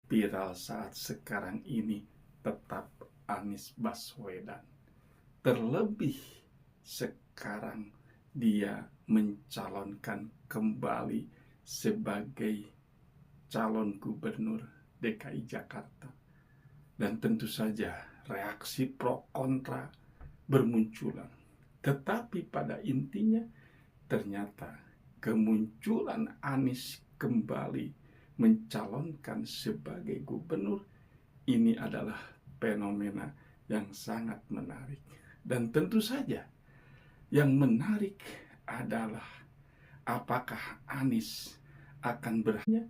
viral saat sekarang ini tetap Anies Baswedan. Terlebih sekarang dia mencalonkan kembali sebagai calon gubernur DKI Jakarta. Dan tentu saja reaksi pro kontra bermunculan. Tetapi pada intinya ternyata kemunculan Anies kembali mencalonkan sebagai gubernur ini adalah fenomena yang sangat menarik. Dan tentu saja yang menarik adalah apakah Anies akan berhasil.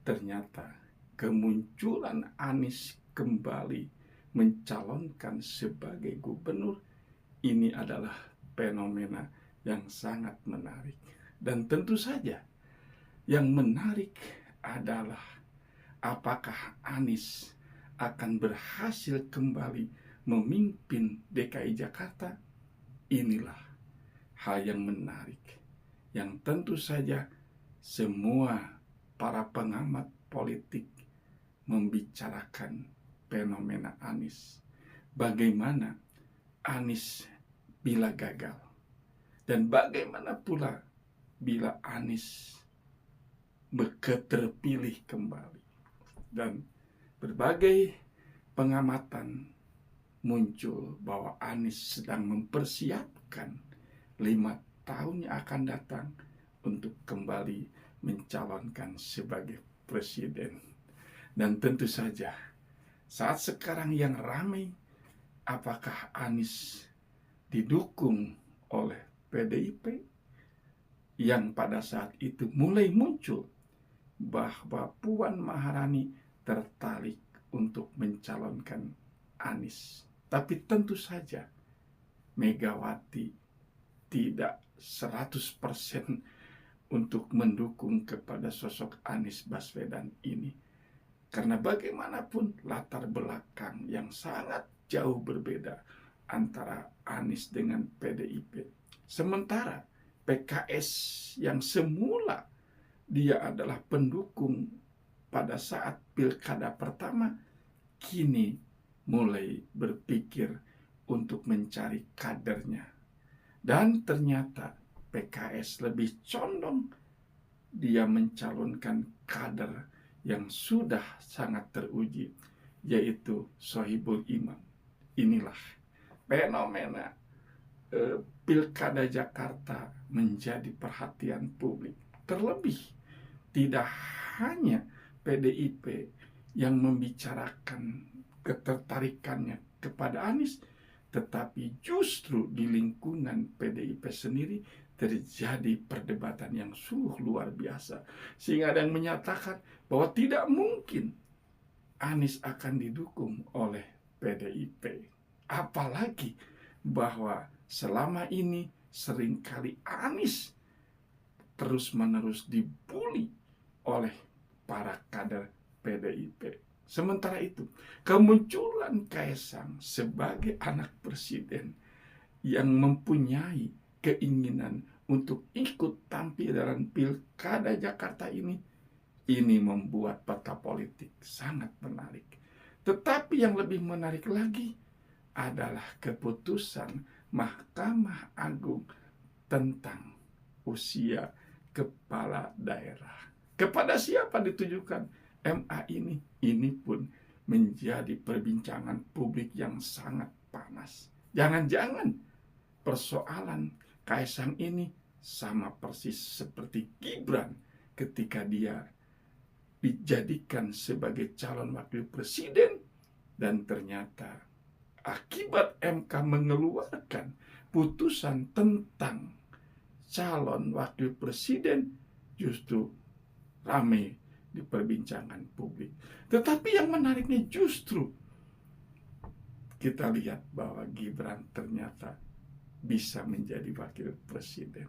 Ternyata kemunculan Anies kembali mencalonkan sebagai gubernur ini adalah fenomena yang sangat menarik. Dan tentu saja yang menarik adalah apakah Anies akan berhasil kembali memimpin DKI Jakarta. Inilah hal yang menarik yang tentu saja semua para pengamat politik membicarakan fenomena Anies. Bagaimana Anies bila gagal dan bagaimana pula bila Anies terpilih kembali. Dan berbagai pengamatan muncul bahwa Anies sedang mempersiapkan 5 tahun yang akan datang untuk kembali mencalonkan sebagai presiden. Dan tentu saja saat sekarang yang ramai, apakah Anies didukung oleh PDIP yang pada saat itu mulai muncul bahwa Puan Maharani tertarik untuk mencalonkan Anies. Tapi tentu saja Megawati tidak 100% untuk mendukung kepada sosok Anies Baswedan ini. Karena bagaimanapun latar belakang yang sangat jauh berbeda antara Anies dengan PDIP. Sementara PKS yang semula dia adalah pendukung pada saat pilkada pertama, kini mulai berpikir untuk mencari kadernya. Dan ternyata PKS lebih condong dia mencalonkan kader yang sudah sangat teruji, yaitu Sohibul Imam. Inilah fenomena pilkada Jakarta menjadi perhatian publik. Terlebih tidak hanya PDIP yang membicarakan ketertarikannya kepada Anies, tetapi justru di lingkungan PDIP sendiri terjadi perdebatan yang sungguh luar biasa. Sehingga ada yang menyatakan bahwa tidak mungkin Anies akan didukung oleh PDIP. Apalagi bahwa selama ini seringkali Anies terus-menerus dibully oleh para kader PDIP. Sementara itu, kemunculan Kaesang sebagai anak presiden yang mempunyai keinginan untuk ikut tampil dalam pilkada Jakarta ini membuat peta politik sangat menarik. Tetapi yang lebih menarik lagi adalah keputusan Mahkamah Agung tentang usia kepala daerah. Kepada siapa ditujukan MA ini? Ini pun menjadi perbincangan publik yang sangat panas. Jangan-jangan persoalan Kaesang ini sama persis seperti Gibran ketika dia dijadikan sebagai calon wakil presiden dan ternyata akibat MK mengeluarkan putusan tentang calon wakil presiden justru ramai diperbincangkan publik. Tetapi yang menariknya justru kita lihat bahwa Gibran ternyata bisa menjadi wakil presiden.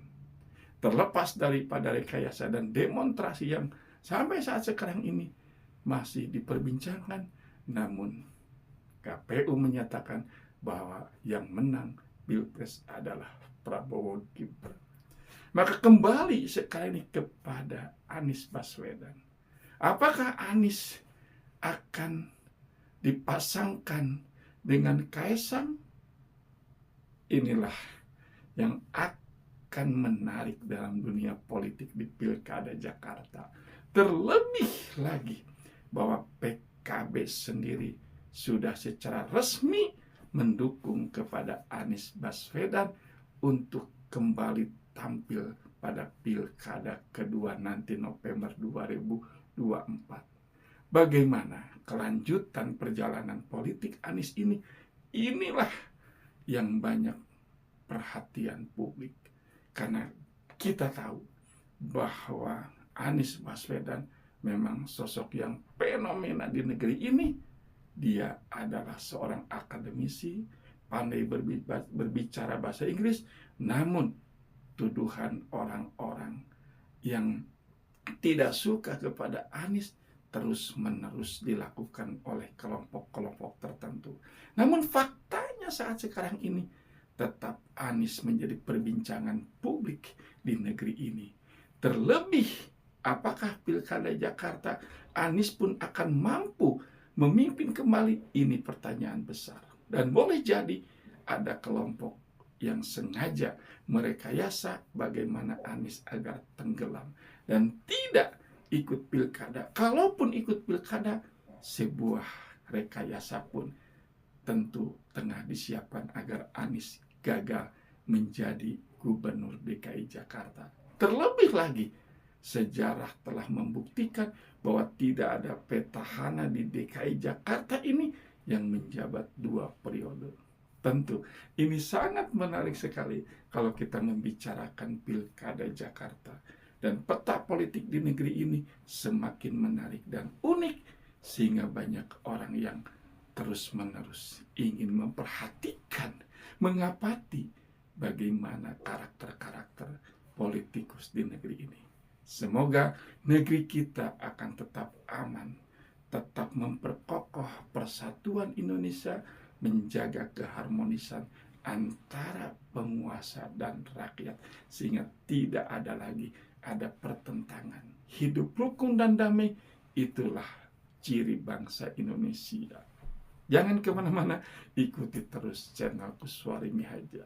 Terlepas daripada rekayasa dan demonstrasi yang sampai saat sekarang ini masih diperbincangkan, namun KPU menyatakan bahwa yang menang Pilpres adalah Prabowo Gibran. Maka kembali sekarang ini kepada Anies Baswedan. Apakah Anies akan dipasangkan dengan Kaisang, inilah yang akan menarik dalam dunia politik di Pilkada Jakarta. Terlebih lagi bahwa PKB sendiri sudah secara resmi mendukung kepada Anies Baswedan untuk kembali tampil pada Pilkada kedua nanti November 2024. Bagaimana kelanjutan perjalanan politik Anies ini? Inilah yang banyak perhatian publik. Karena kita tahu bahwa Anies Baswedan memang sosok yang fenomena di negeri ini. Dia adalah seorang akademisi, pandai berbicara bahasa Inggris, namun tuduhan orang-orang yang tidak suka kepada Anies terus-menerus dilakukan oleh kelompok-kelompok tertentu. Namun faktanya saat sekarang ini tetap Anies menjadi perbincangan publik di negeri ini. Terlebih, apakah Pilkada Jakarta Anies pun akan mampu memimpin kembali? Ini pertanyaan besar. Dan boleh jadi ada kelompok yang sengaja merekayasa bagaimana Anies agar tenggelam dan tidak ikut pilkada. Kalaupun ikut pilkada, sebuah rekayasa pun tentu tengah disiapkan agar Anies gagal menjadi gubernur DKI Jakarta. Terlebih lagi, sejarah telah membuktikan bahwa tidak ada petahana di DKI Jakarta ini yang menjabat 2 periode. Tentu, ini sangat menarik sekali kalau kita membicarakan Pilkada Jakarta. Dan peta politik di negeri ini semakin menarik dan unik, sehingga banyak orang yang terus-menerus ingin memperhatikan, mengapati bagaimana karakter-karakter politikus di negeri ini. Semoga negeri kita akan tetap aman, tetap memperkokoh persatuan Indonesia, menjaga keharmonisan antara penguasa dan rakyat, sehingga tidak ada lagi ada pertentangan. Hidup rukun dan damai, itulah ciri bangsa Indonesia. Jangan kemana-mana, ikuti terus channel Kuswari Mihaja.